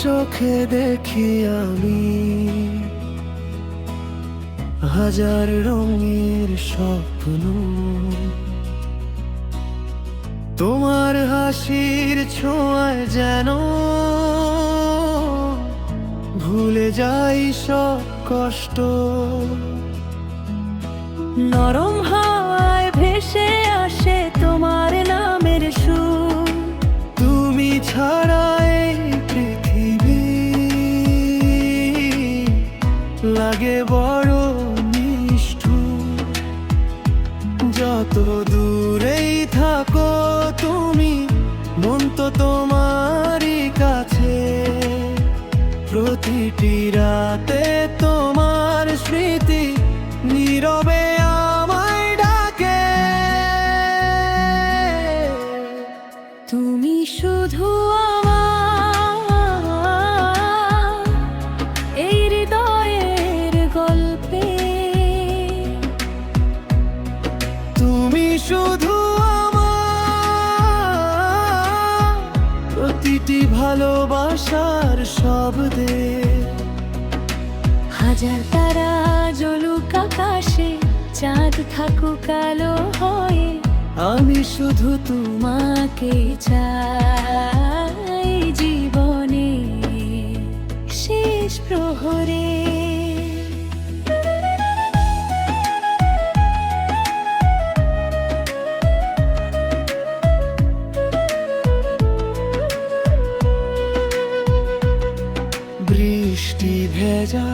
চোখে দেখি আমি হাজার রঙের স্বপ্ন, তোমার হাসির ছোঁয়ায় যেন ভুলে যাই সব কষ্ট। নরম হাওয়ায় ভেসে আসে তোমার নামের সুর, তুমি ছাড়া এই পৃথিবী লাগে বড় নিষ্ঠুর। যত দূরেই থাকো তুমি, মন তো তোমারই কাছে। প্রতিটি রাতে তোমার স্মৃতি নীরবে আমায় ডাকে। তুমি শুধু আমার এই হৃদয়ের গল্পে, তুমি শুধু আমার প্রতিটি ভালোবাসার শব্দে। হাজার তারা জ্বলুক আকাশে, চাঁদ থাকুক আলো হয়ে, আমি শুধু তোমাকে চাই জীবনে শেষ প্রহরে। বৃষ্টি ভেজা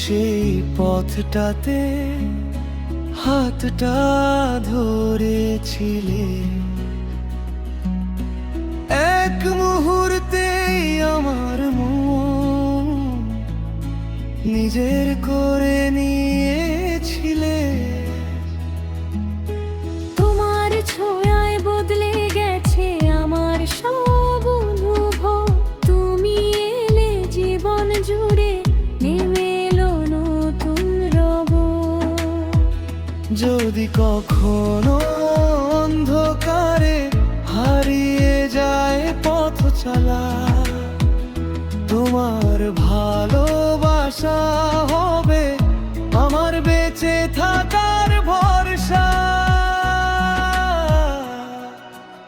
সেই পথটাতে হাতটা ধরেছিলে। এক মুহূর্তে আমার মন নিজের করে নিয়েছিলে। তোমার ছোঁয়ায় বদলে গেছে আমার সব অনুভব। তুমি এলে জীবন জুড়ে নেমে এলো নতুন রব। যদি কখনো অন্ধকারে হারিয়ে যায় পথ চলা, তোমার ভালোবাসা হবে আমার বেঁচে থাকার ভরসা।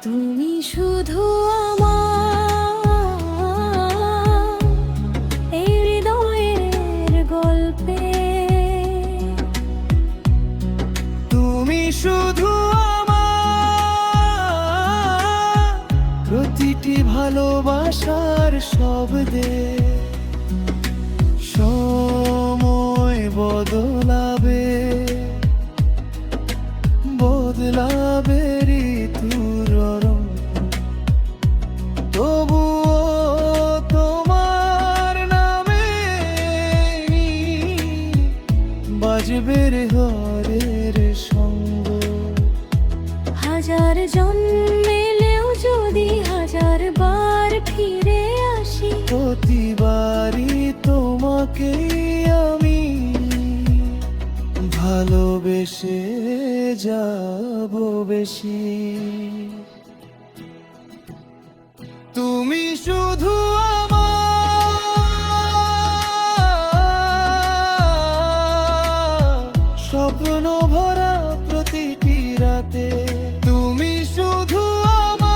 তুমি শুধু আমার এই হৃদয়ের গল্পে, তুমি শুধু আমার প্রতিটি ভালোবাসার শব্দে। সময় বদলাবে, বদলাবে ঋতুর রং, তবুও তোমার নামে বাজবে রে হরের সঙ্গ। হাজার জন্মেলেও যদি হাজার বার ফিরে আসি, প্রতিবারই তোমাকে আমি ভালোবেসে যাব বেশি। তুমি শুধু আমার স্বপ্ন ভরা প্রতিটি রাতে। তুমি শুধু আমার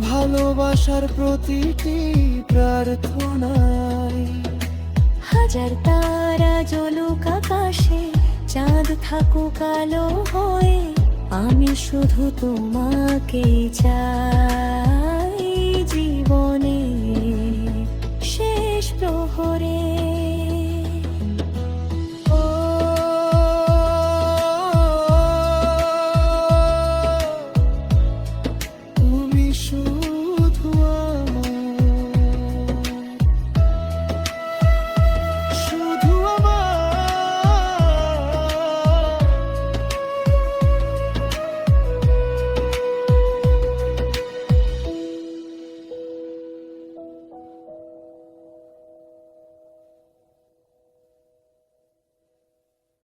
ভালোবাসার প্রতিটি প্রার্থনায়। হাজার তারা জ্বলুক আকাশে, চাঁদ থাকুক আলো হয়ে, আমি শুধু তোমাকে চাই জীবনে শেষ প্রহরে।